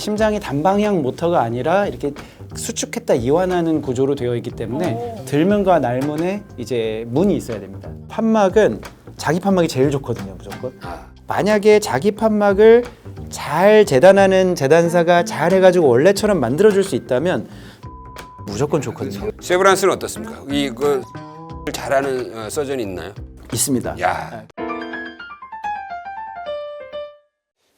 심장이 단방향 모터가 아니라 이렇게 수축했다 이완하는 구조로 되어 있기 때문에 들문과 날문에 이제 문이 있어야 됩니다. 판막은 자기 판막이 제일 좋거든요, 무조건. 만약에 자기 판막을 잘 재단하는 재단사가 잘 해가지고 원래처럼 만들어줄 수 있다면 무조건 좋거든요. 세브란스는 어떻습니까? 이거 잘하는 서전이 있나요? 있습니다. 야.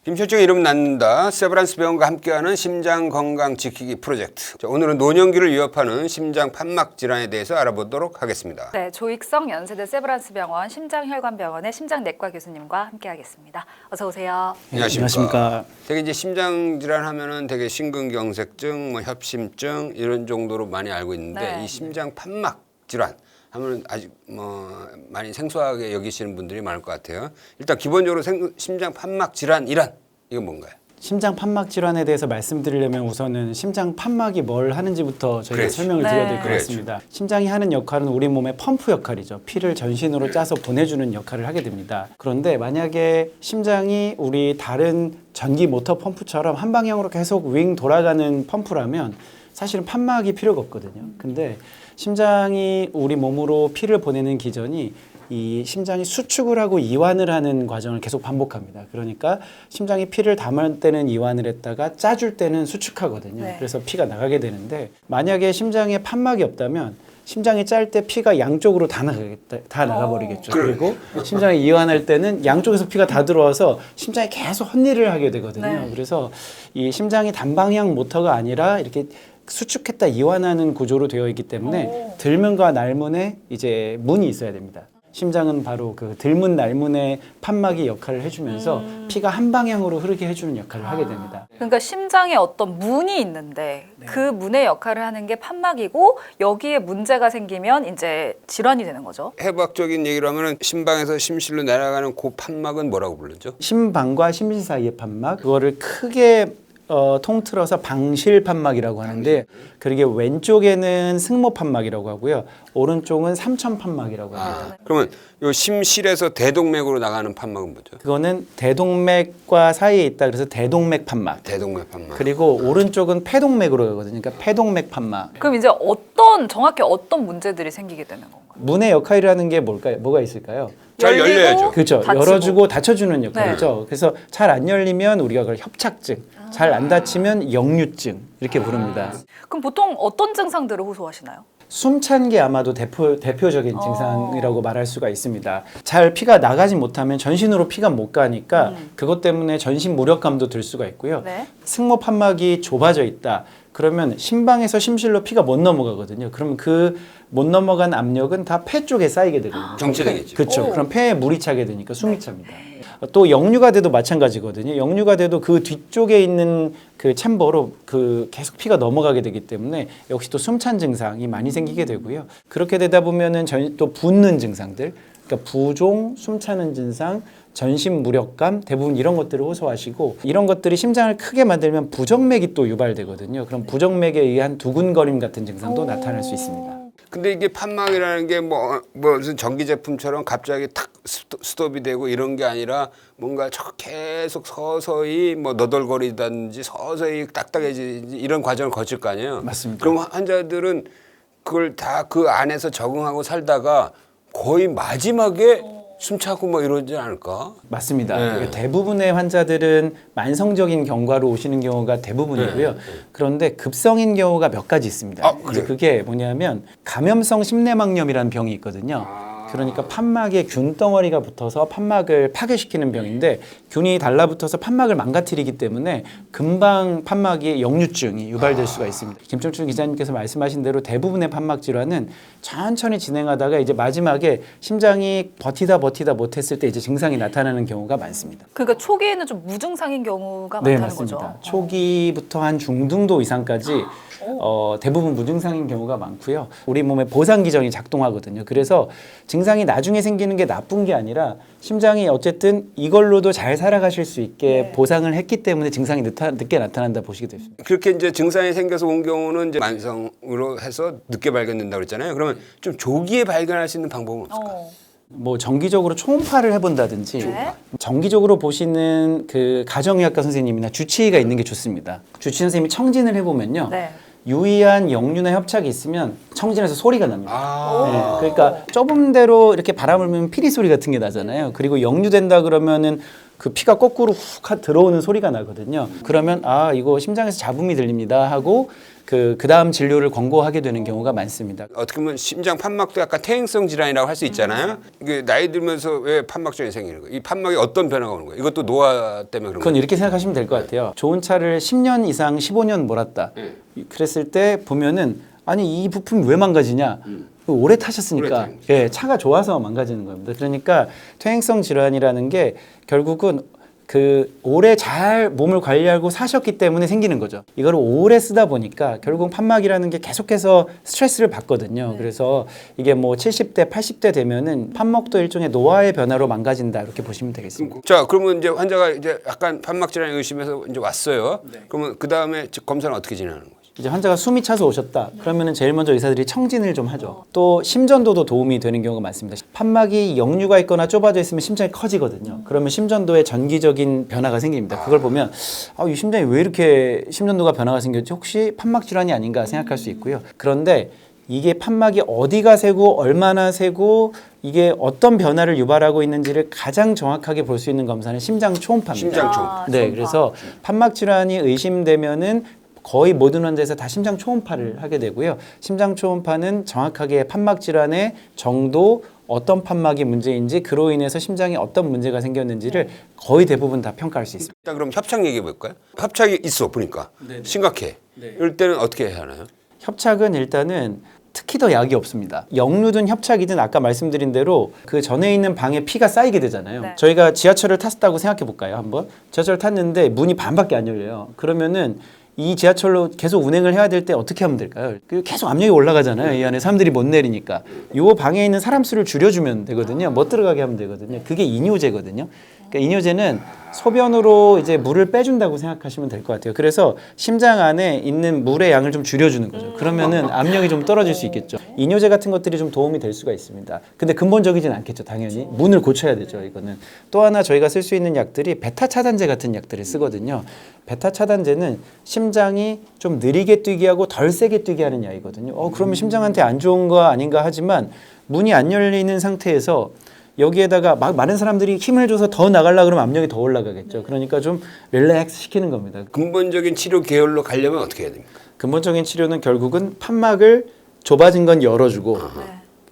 김철중의 이름 낳는다. 세브란스 병원과 함께하는 심장 건강 지키기 프로젝트. 자, 오늘은 노년기를 위협하는 심장 판막 질환에 대해서 알아보도록 하겠습니다. 네, 조익성 연세대 세브란스 병원 심장혈관병원의 심장내과 교수님과 함께하겠습니다. 어서 오세요. 안녕하십니까. 되게 이제 심장 질환 하면은 되게 심근경색증, 뭐 협심증 이런 정도로 많이 알고 있는데 네. 이 심장 판막 질환 하면 아직 뭐 많이 생소하게 여기시는 분들이 많을 것 같아요. 일단 기본적으로 심장 판막 질환이란 이건 뭔가요? 심장 판막 질환에 대해서 말씀드리려면 우선은 심장 판막이 뭘 하는지부터 저희가 그렇죠. 설명을 드려야 될 것 그렇죠. 같습니다. 심장이 하는 역할은 우리 몸의 펌프 역할이죠. 피를 전신으로 짜서 보내주는 역할을 하게 됩니다. 그런데 만약에 심장이 우리 다른 전기 모터 펌프처럼 한 방향으로 계속 윙 돌아가는 펌프라면 사실은 판막이 필요가 없거든요. 근데 심장이 우리 몸으로 피를 보내는 기전이 이 심장이 수축을 하고 이완을 하는 과정을 계속 반복합니다. 그러니까 심장이 피를 담을 때는 이완을 했다가 짜줄 때는 수축하거든요. 네. 그래서 피가 나가게 되는데 만약에 심장에 판막이 없다면 심장이 짤 때 피가 양쪽으로 다 나가버리겠죠. 그리고 심장이 이완할 때는 양쪽에서 피가 다 들어와서 심장이 계속 헛일을 하게 되거든요. 네. 그래서 이 심장이 단방향 모터가 아니라 이렇게 수축했다 이완하는 구조로 되어 있기 때문에 들문과 날문에 이제 문이 있어야 됩니다. 심장은 바로 그 들문 날문의 판막이 역할을 해주면서 피가 한 방향으로 흐르게 해주는 역할을 하게 됩니다. 그러니까 심장에 어떤 문이 있는데 그 문의 역할을 하는 게 판막이고 여기에 문제가 생기면 이제 질환이 되는 거죠. 해부학적인 얘기로 하면은 심방에서 심실로 날아가는 그 판막은 뭐라고 부르죠? 심방과 심실 사이의 판막, 그거를 크게 통틀어서 방실 판막이라고 하는데 그게 왼쪽에는 승모 판막이라고 하고요. 오른쪽은 삼천 판막이라고 합니다. 그러면 요 심실에서 대동맥으로 나가는 판막은 뭐죠? 그거는 대동맥과 사이에 있다 그래서 대동맥 판막. 대동맥 판막. 그리고 오른쪽은 폐동맥으로 가거든요. 그러니까 폐동맥 판막. 그럼 이제 정확히 어떤 문제들이 생기게 되는 건가요? 문의 역할이라는 게 뭐가 있을까요? 잘 열려야죠. 그렇죠. 닫히고. 열어주고 닫혀주는 역할이죠. 그래서 잘 안 열리면 우리가 그걸 협착증, 잘 안 닫히면 역류증 이렇게 부릅니다. 그럼 보통 어떤 증상들을 호소하시나요? 숨찬 게 아마도 대표적인 증상이라고 말할 수가 있습니다. 잘 피가 나가지 못하면 전신으로 피가 못 가니까 그것 때문에 전신 무력감도 들 수가 있고요. 네. 승모 판막이 좁아져 있다. 그러면 심방에서 심실로 피가 못 넘어가거든요. 그럼 그 못 넘어간 압력은 다 폐 쪽에 쌓이게 되거든요. 정체되겠죠. 그렇죠. 그럼 폐에 물이 차게 되니까 숨이 찹니다. 또 역류가 돼도 마찬가지거든요. 역류가 돼도 그 뒤쪽에 있는 그 챔버로 그 계속 피가 넘어가게 되기 때문에 역시 또 숨찬 증상이 많이 생기게 되고요. 그렇게 되다 보면은 또 붓는 증상들, 그러니까 부종, 숨차는 증상, 전신 무력감 대부분 이런 것들을 호소하시고 이런 것들이 심장을 크게 만들면 부정맥이 또 유발되거든요. 그럼 부정맥에 의한 두근거림 같은 증상도 나타날 수 있습니다. 근데 이게 판막이라는 게 무슨 전기 제품처럼 갑자기 탁 스톱이 되고 이런 게 아니라 뭔가 계속 서서히 뭐 너덜거리든지 서서히 딱딱해지지 이런 과정을 거칠 거 아니에요. 맞습니다. 그럼 환자들은 그걸 다 그 안에서 적응하고 살다가 거의 마지막에 숨차고 뭐 이러지 않을까? 맞습니다. 네. 대부분의 환자들은 만성적인 경과로 오시는 경우가 대부분이고요. 그런데 급성인 경우가 몇 가지 있습니다. 아, 이제 그게 뭐냐면 감염성 심내막염이라는 병이 있거든요. 그러니까 판막에 균 덩어리가 붙어서 판막을 파괴시키는 병인데 균이 달라붙어서 판막을 망가뜨리기 때문에 금방 판막에 역류증이 유발될 수가 있습니다. 김철중 기자님께서 말씀하신 대로 대부분의 판막 질환은 천천히 진행하다가 이제 마지막에 심장이 버티다 못했을 때 이제 증상이 나타나는 경우가 많습니다. 그러니까 초기에는 좀 무증상인 경우가 네, 많다는 맞습니다. 거죠. 초기부터 한 중등도 이상까지 대부분 무증상인 경우가 많고요. 우리 몸의 보상 기전이 작동하거든요. 그래서 증상이 나중에 생기는 게 나쁜 게 아니라 심장이 어쨌든 이걸로도 잘 살아가실 수 있게 보상을 했기 때문에 증상이 늦게 나타난다 보시게 됩니다. 그렇게 이제 증상이 생겨서 온 경우는 이제 만성으로 해서 늦게 발견된다고 그랬잖아요. 그러면 좀 조기에 발견할 수 있는 방법은 없을까? 뭐 정기적으로 초음파를 해본다든지 네. 정기적으로 보시는 그 가정의학과 선생님이나 주치의가 있는 게 좋습니다. 주치의 선생님이 청진을 해보면요. 네. 유의한 역류나 협착이 있으면 청진해서 소리가 납니다. 아. 네, 그러니까 좁은 데로 이렇게 바람을 불면 피리 소리 같은 게 나잖아요. 그리고 역류된다 그러면은 그 피가 거꾸로 훅 들어오는 소리가 나거든요. 그러면 아 이거 심장에서 잡음이 들립니다 하고 그 다음 진료를 권고하게 되는 경우가 많습니다. 어떻게 보면 심장 판막도 약간 퇴행성 질환이라고 할 수 있잖아요. 이게 나이 들면서 왜 판막 질환이 생기는 거예요? 이 판막에 어떤 변화가 오는 거예요? 이것도 노화 때문에 그런 그건 거예요? 이렇게 생각하시면 될 것 같아요. 좋은 차를 10년 이상 15년 몰았다. 그랬을 때 보면은 아니 이 부품이 왜 망가지냐? 오래 타셨으니까 오래 예, 차가 좋아서 망가지는 겁니다. 그러니까 퇴행성 질환이라는 게 결국은 그 오래 잘 몸을 관리하고 사셨기 때문에 생기는 거죠. 이거를 오래 쓰다 보니까 결국 판막이라는 게 계속해서 스트레스를 받거든요. 그래서 이게 뭐 70대, 80대 되면은 판막도 일종의 노화의 변화로 망가진다 이렇게 보시면 되겠습니다. 자, 그러면 이제 환자가 이제 약간 판막 질환 의심해서 이제 왔어요. 그러면 그 다음에 검사는 어떻게 진행하는 거예요? 이제 환자가 숨이 차서 오셨다. 그러면은 제일 먼저 의사들이 청진을 좀 하죠. 또 심전도도 도움이 되는 경우가 많습니다. 판막이 역류가 있거나 좁아져 있으면 심장이 커지거든요. 그러면 심전도에 전기적인 변화가 생깁니다. 그걸 보면 이 심장이 왜 이렇게 심전도가 변화가 생겼지? 혹시 판막 질환이 아닌가 생각할 수 있고요. 그런데 이게 판막이 어디가 세고 얼마나 세고 이게 어떤 변화를 유발하고 있는지를 가장 정확하게 볼 수 있는 검사는 심장 초음파입니다. 심장 초음파. 네, 초음파. 그래서 판막 질환이 의심되면은 거의 모든 환자에서 다 심장 초음파를 하게 되고요. 심장 초음파는 정확하게 판막 질환의 정도, 어떤 판막이 문제인지 그로 인해서 심장에 어떤 문제가 생겼는지를 거의 대부분 다 평가할 수 있습니다. 일단 그럼 협착 얘기해 볼까요? 협착이 있어 보니까 심각해. 이럴 때는 어떻게 해야 하나요? 협착은 일단은 특히 더 약이 없습니다. 역류든 협착이든 아까 말씀드린 대로 그 전에 있는 방에 피가 쌓이게 되잖아요. 네. 저희가 지하철을 탔다고 생각해 볼까요? 한번 지하철을 탔는데 문이 반밖에 안 열려요. 그러면은 이 지하철로 계속 운행을 해야 될 때 어떻게 하면 될까요? 계속 압력이 올라가잖아요. 이 안에 사람들이 못 내리니까. 요 방에 있는 사람 수를 줄여주면 되거든요. 못 들어가게 하면 되거든요. 그게 이뇨제거든요. 그러니까 이뇨제는 소변으로 이제 물을 빼준다고 생각하시면 될 것 같아요. 그래서 심장 안에 있는 물의 양을 좀 줄여주는 거죠. 그러면은 압력이 좀 떨어질 수 있겠죠. 이뇨제 같은 것들이 좀 도움이 될 수가 있습니다. 근데 근본적이진 않겠죠, 당연히. 문을 고쳐야 되죠, 이거는. 또 하나 저희가 쓸 수 있는 약들이 베타 차단제 같은 약들을 쓰거든요. 베타 차단제는 심장이 좀 느리게 뛰게 하고 덜 세게 뛰게 하는 약이거든요. 그러면 심장한테 안 좋은 거 아닌가 하지만 문이 안 열리는 상태에서 여기에다가 막 많은 사람들이 힘을 줘서 더 나가려고 그러면 압력이 더 올라가겠죠. 그러니까 좀 릴렉스 시키는 겁니다. 근본적인 치료 계열로 가려면 어떻게 해야 됩니까? 근본적인 치료는 결국은 판막을 좁아진 건 열어주고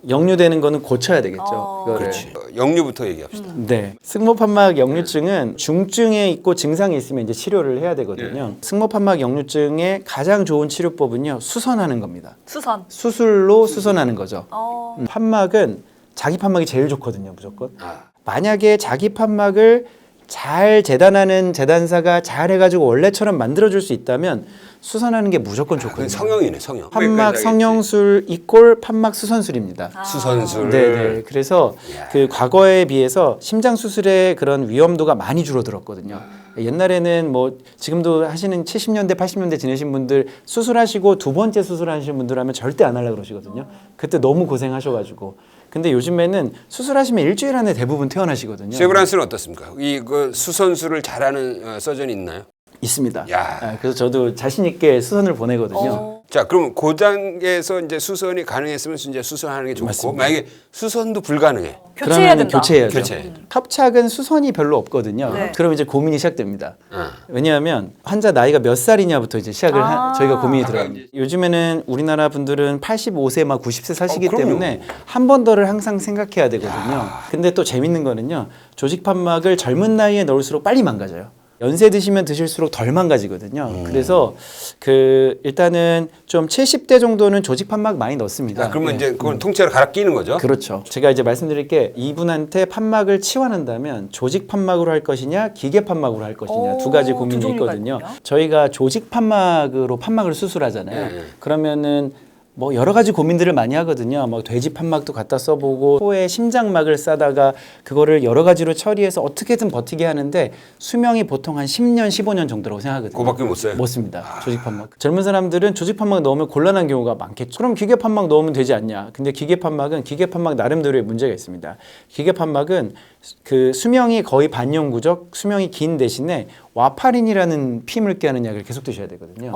역류되는 거는 고쳐야 되겠죠. 그거를. 그렇지. 역류부터 얘기합시다. 네. 승모판막 역류증은 중증에 있고 증상이 있으면 이제 치료를 해야 되거든요. 승모판막 역류증의 가장 좋은 치료법은요. 수선하는 겁니다. 수선. 수술로 수선하는 거죠. 어. 판막은 자기 판막이 제일 좋거든요, 무조건. 아. 만약에 자기 판막을 잘 재단하는 재단사가 잘 해가지고 원래처럼 만들어줄 수 있다면 수선하는 게 무조건 그건 좋거든요. 성형이네, 성형. 판막 성형술 이꼴 판막 수선술입니다. 수선술. 네네. 그래서 그 과거에 비해서 심장 수술의 그런 위험도가 많이 줄어들었거든요. 옛날에는 뭐 지금도 하시는 70년대, 80년대 지내신 분들 수술하시고 두 번째 수술하시는 분들 하면 절대 안 하려고 그러시거든요. 그때 너무 고생하셔가지고. 근데 요즘에는 수술하시면 일주일 안에 대부분 퇴원하시거든요. 세브란스는 어떻습니까? 그 수선술을 잘하는 서전이 있나요? 있습니다. 야. 그래서 저도 자신 있게 수선을 보내거든요. 자, 그럼 그 단계에서 이제 수선이 가능했으면 이제 수선하는 게 좋고, 맞습니다. 만약에 수선도 불가능해. 교체해야 그러면 된다. 교체해야죠. 교체. 협착은 수선이 별로 없거든요. 네. 그럼 이제 고민이 시작됩니다. 어. 왜냐하면 환자 나이가 몇 살이냐부터 이제 시작을 저희가 고민이 아까 들어요. 이제- 요즘에는 우리나라 분들은 85세 막 90세 사시기 그럼요. 때문에 한 번 더를 항상 생각해야 되거든요. 근데 또 재밌는 거는요. 조직 판막을 젊은 나이에 넣을수록 빨리 망가져요. 연세 드시면 드실수록 덜 망가지거든요. 그래서 그 일단은 좀 70대 정도는 조직 판막 많이 넣습니다. 그러면 네. 이제 그건 통째로 갈아 끼는 거죠? 그렇죠. 제가 이제 말씀드릴 게 이분한테 판막을 치환한다면 조직 판막으로 할 것이냐 기계 판막으로 할 것이냐 오, 두 가지 두 고민이 종류가 있거든요. 있군요. 저희가 조직 판막으로 판막을 수술하잖아요. 네. 그러면은 뭐 여러 가지 고민들을 많이 하거든요. 뭐 돼지 판막도 갖다 써보고 소의 심장막을 싸다가 그거를 여러 가지로 처리해서 어떻게든 버티게 하는데 수명이 보통 한 10년, 15년 정도라고 생각하거든요. 그거밖에 못 써요? 못 씁니다. 조직 판막. 젊은 사람들은 조직 판막 넣으면 곤란한 경우가 많겠죠. 그럼 기계 판막 넣으면 되지 않냐? 근데 기계 판막은 기계 판막 나름대로의 문제가 있습니다. 기계 판막은 그 수명이 거의 반영구적, 수명이 긴 대신에 와파린이라는 피 묽게 하는 약을 계속 드셔야 되거든요.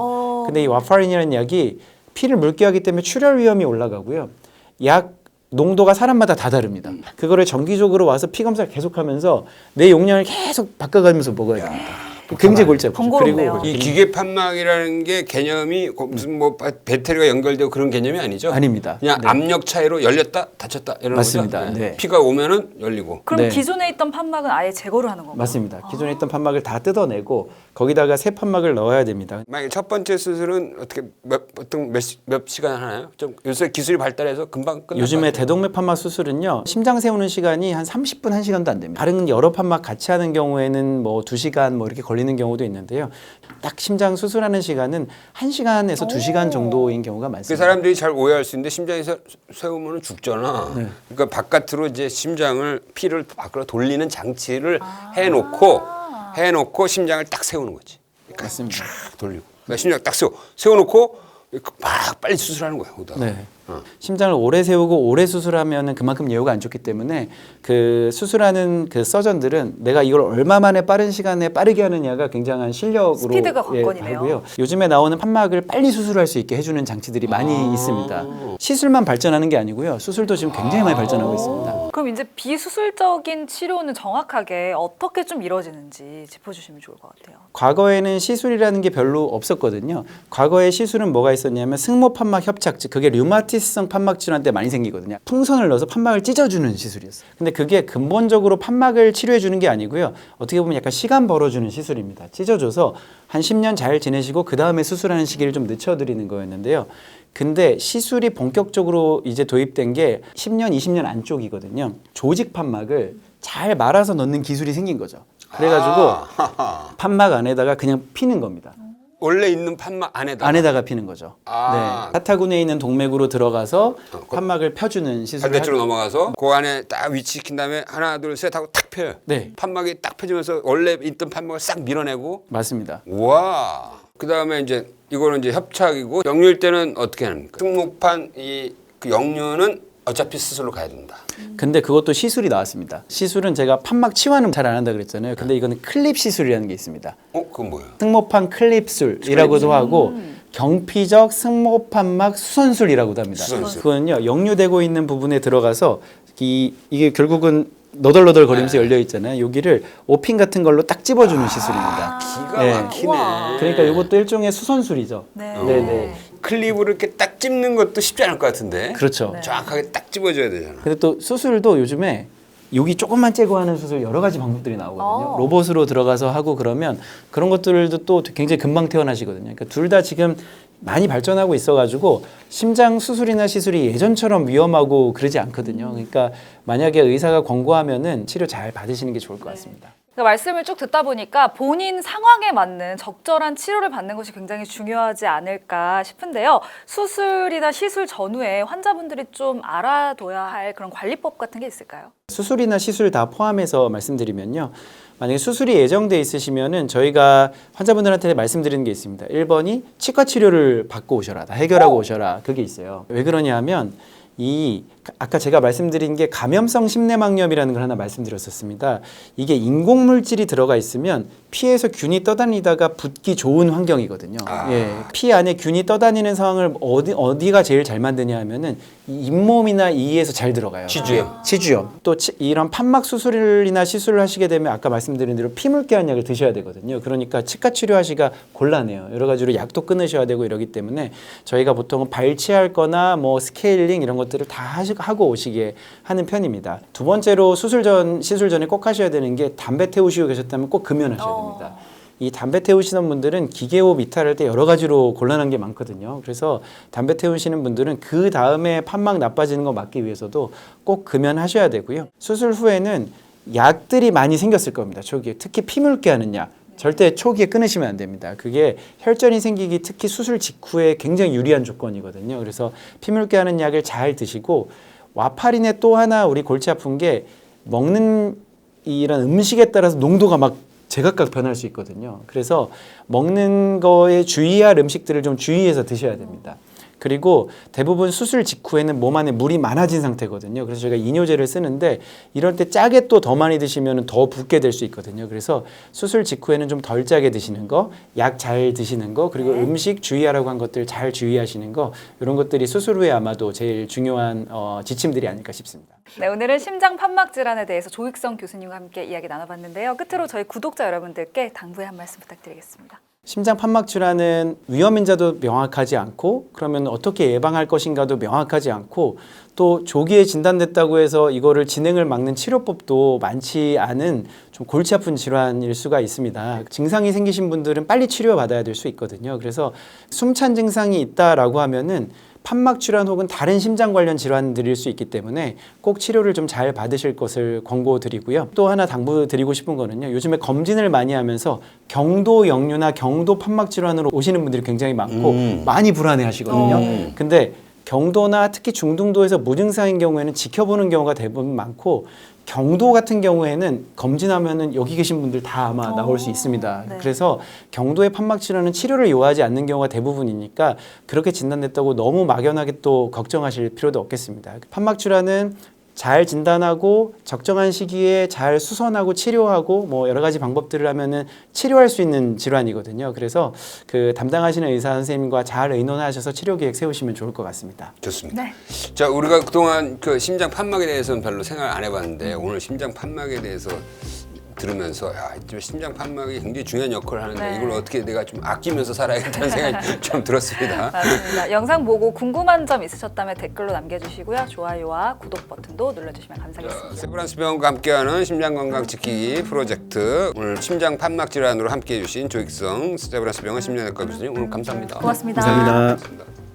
근데 이 와파린이라는 약이 피를 묽게 하기 때문에 출혈 위험이 올라가고요. 약 농도가 사람마다 다 다릅니다. 그거를 정기적으로 와서 피 검사를 계속하면서 내 용량을 계속 바꿔가면서 먹어야 됩니다. 굉장히 골치 아프죠. 번거롭네요. 이 기계 판막이라는 게 개념이 무슨 뭐 배터리가 연결되고 그런 개념이 아니죠? 아닙니다. 그냥 네. 압력 차이로 열렸다 닫혔다 이런 맞습니다. 거죠? 네. 피가 오면은 열리고. 그럼 네. 기존에 있던 판막은 아예 제거를 하는 건가요? 맞습니다. 기존에 있던 판막을 다 뜯어내고 거기다가 새 판막을 넣어야 됩니다. 만약에 첫 번째 수술은 어떻게 보통 몇 시간 하나요? 좀 요새 기술이 발달해서 금방 끝나요. 요즘에 대동맥 판막 수술은요. 심장 세우는 시간이 한 30분, 1시간도 안 됩니다. 다른 여러 판막 같이 하는 경우에는 뭐 2시간 뭐 이렇게 걸리는 경우도 있는데요. 딱 심장 수술하는 시간은 1시간에서 2시간 정도인 경우가 그 많습니다. 사람들이 잘 오해할 수 있는데 심장에서 세우면 죽잖아. 네. 그러니까 바깥으로 이제 심장을 피를 밖으로 돌리는 장치를 해놓고 심장을 딱 세우는 거지. 그러니까 맞습니다. 쫙 돌리고. 그러니까 심장 딱 세워놓고 막 빨리 수술하는 거야. 거기다가. 네. 심장을 오래 세우고 오래 수술하면은 그만큼 예후가 안 좋기 때문에 그 수술하는 그 서전들은 내가 이걸 얼마 만에 빠른 시간에 빠르게 하느냐가 굉장한 실력으로 스피드가 관건이네요. 하고요. 요즘에 나오는 판막을 빨리 수술할 수 있게 해주는 장치들이 많이 있습니다. 시술만 발전하는 게 아니고요. 수술도 지금 굉장히 많이 발전하고 있습니다. 그럼 이제 비수술적인 치료는 정확하게 어떻게 좀 이루어지는지 짚어주시면 좋을 것 같아요. 과거에는 시술이라는 게 별로 없었거든요. 과거에 시술은 뭐가 있었냐면 승모 판막 협착증, 그게 류마티스성 판막 질환 때 많이 생기거든요. 풍선을 넣어서 판막을 찢어주는 시술이었어요. 근데 그게 근본적으로 판막을 치료해 주는 게 아니고요. 어떻게 보면 약간 시간 벌어주는 시술입니다. 찢어줘서 한 10년 잘 지내시고 그 다음에 수술하는 시기를 좀 늦춰드리는 거였는데요. 근데 시술이 본격적으로 이제 도입된 게 10년, 20년 안쪽이거든요. 조직 판막을 잘 말아서 넣는 기술이 생긴 거죠. 그래가지고 판막 안에다가 그냥 피는 겁니다. 원래 있는 판막 안에다가 피는 거죠. 아. 네. 사타구니에 있는 동맥으로 들어가서 판막을 펴주는 시술을 반대쪽으로 넘어가서 그 안에 딱 위치시킨 다음에 하나 둘 셋 하고 탁 펴요. 네. 판막이 딱 펴지면서 원래 있던 판막을 싹 밀어내고. 맞습니다. 우와. 그 다음에 이제 이거는 이제 협착이고 역류일 때는 어떻게 합니까? 승모판 그 역류는 어차피 수술로 가야 된다. 근데 그것도 시술이 나왔습니다. 시술은 제가 판막 치환은 잘 안 한다 그랬잖아요. 근데 이거는 클립 시술이라는 게 있습니다. 그건 뭐예요? 승모판 클립술이라고도 하고 경피적 승모판막 수선술이라고도 합니다. 수선술. 그거는요 역류되고 있는 부분에 들어가서 이게 결국은 너덜너덜 거리면서 열려 있잖아요. 여기를 오핀 같은 걸로 딱 찝어주는 시술입니다. 기가 네. 막히네. 우와. 그러니까 이것도 일종의 수선술이죠. 네. 네네. 클립으로 이렇게 딱 찝는 것도 쉽지 않을 것 같은데. 그렇죠. 네. 정확하게 딱 찝어줘야 되잖아. 근데 또 수술도 요즘에 여기 조금만 째고 하는 수술 여러 가지 방법들이 나오거든요. 로봇으로 들어가서 하고 그러면 그런 것들도 또 굉장히 금방 퇴원하시거든요. 그러니까 둘 다 지금 많이 발전하고 있어가지고 심장 수술이나 시술이 예전처럼 위험하고 그러지 않거든요. 그러니까 만약에 의사가 권고하면은 치료 잘 받으시는 게 좋을 것 같습니다. 그러니까 말씀을 쭉 듣다 보니까 본인 상황에 맞는 적절한 치료를 받는 것이 굉장히 중요하지 않을까 싶은데요. 수술이나 시술 전후에 환자분들이 좀 알아둬야 할 그런 관리법 같은 게 있을까요? 수술이나 시술 다 포함해서 말씀드리면요. 만약에 수술이 예정돼 있으시면은 저희가 환자분들한테 말씀드리는 게 있습니다. 1번이 치과 치료를 받고 오셔라. 다 해결하고 오셔라. 그게 있어요. 왜 그러냐 하면 아까 제가 말씀드린 게 감염성 심내막염이라는 걸 하나 말씀드렸었습니다. 이게 인공물질이 들어가 있으면 피에서 균이 떠다니다가 붓기 좋은 환경이거든요. 예, 피 안에 균이 떠다니는 상황을 어디가 제일 잘 만드냐 하면은 이 잇몸이나 이에서 잘 들어가요. 치주염. 또 이런 판막 수술이나 시술을 하시게 되면 아까 말씀드린 대로 피 묽게 한 약을 드셔야 되거든요. 그러니까 치과 치료하시기가 곤란해요. 여러 가지로 약도 끊으셔야 되고 이러기 때문에 저희가 보통은 발치할 거나 뭐 스케일링 이런 것들을 다 하고 오시게 하는 편입니다. 두 번째로 시술 전에 꼭 하셔야 되는 게 담배 태우시고 계셨다면 꼭 금연하셔야 됩니다. 이 담배 태우시는 분들은 기계호흡 이탈할 때 여러 가지로 곤란한 게 많거든요. 그래서 담배 태우시는 분들은 그 다음에 판막 나빠지는 거 막기 위해서도 꼭 금연하셔야 되고요. 수술 후에는 약들이 많이 생겼을 겁니다. 저기 특히 피 묽게 하는 약. 절대 초기에 끊으시면 안 됩니다. 그게 혈전이 생기기 특히 수술 직후에 굉장히 유리한 조건이거든요. 그래서 피물게 하는 약을 잘 드시고 와파린의 또 하나 우리 골치 아픈 게 먹는 이런 음식에 따라서 농도가 막 제각각 변할 수 있거든요. 그래서 먹는 거에 주의할 음식들을 좀 주의해서 드셔야 됩니다. 그리고 대부분 수술 직후에는 몸 안에 물이 많아진 상태거든요. 그래서 저희가 이뇨제를 쓰는데 이럴 때 짜게 또 더 많이 드시면 더 붓게 될 수 있거든요. 그래서 수술 직후에는 좀 덜 짜게 드시는 거, 약 잘 드시는 거, 그리고 음식 주의하라고 한 것들 잘 주의하시는 거, 이런 것들이 수술 후에 아마도 제일 중요한 지침들이 아닐까 싶습니다. 네, 오늘은 심장 판막 질환에 대해서 조익성 교수님과 함께 이야기 나눠봤는데요. 끝으로 저희 구독자 여러분들께 당부의 한 말씀 부탁드리겠습니다. 심장 판막 질환은 위험 인자도 명확하지 않고 그러면 어떻게 예방할 것인가도 명확하지 않고 또 조기에 진단됐다고 해서 이거를 진행을 막는 치료법도 많지 않은 좀 골치 아픈 질환일 수가 있습니다. 증상이 생기신 분들은 빨리 치료받아야 될 수 있거든요. 그래서 숨찬 증상이 있다라고 하면은 판막 질환 혹은 다른 심장 관련 질환들일 수 있기 때문에 꼭 치료를 좀 잘 받으실 것을 권고드리고요. 또 하나 당부드리고 싶은 거는요. 요즘에 검진을 많이 하면서 경도 역류나 경도 판막 질환으로 오시는 분들이 굉장히 많고 많이 불안해 하시거든요. 근데 경도나 특히 중등도에서 무증상인 경우에는 지켜보는 경우가 대부분 많고 경도 같은 경우에는 검진하면은 여기 계신 분들 다 아마 나올 수 있습니다. 네. 그래서 경도의 판막 질환은 치료를 요하지 않는 경우가 대부분이니까 그렇게 진단됐다고 너무 막연하게 또 걱정하실 필요도 없겠습니다. 판막 질환은 잘 진단하고 적정한 시기에 잘 수선하고 치료하고 뭐 여러 가지 방법들을 하면은 치료할 수 있는 질환이거든요. 그래서 그 담당하시는 의사 선생님과 잘 의논하셔서 치료 계획 세우시면 좋을 것 같습니다. 좋습니다. 네. 자, 우리가 그동안 그 심장 판막에 대해서는 별로 생각 안 해봤는데 오늘 심장 판막에 대해서 들으면서 야, 심장 판막이 굉장히 중요한 역할을 하는데 네. 이걸 어떻게 내가 좀 아끼면서 살아야겠다는 생각이 좀 들었습니다. 맞습니다. 영상 보고 궁금한 점 있으셨다면 댓글로 남겨주시고요. 좋아요와 구독 버튼도 눌러주시면 감사하겠습니다. 세브란스 병원과 함께하는 심장 건강 지키기 프로젝트 오늘 심장 판막 질환으로 함께해 주신 조익성 세브란스 병원 심장내과 교수님 오늘 감사합니다. 고맙습니다. 감사합니다. 고맙습니다.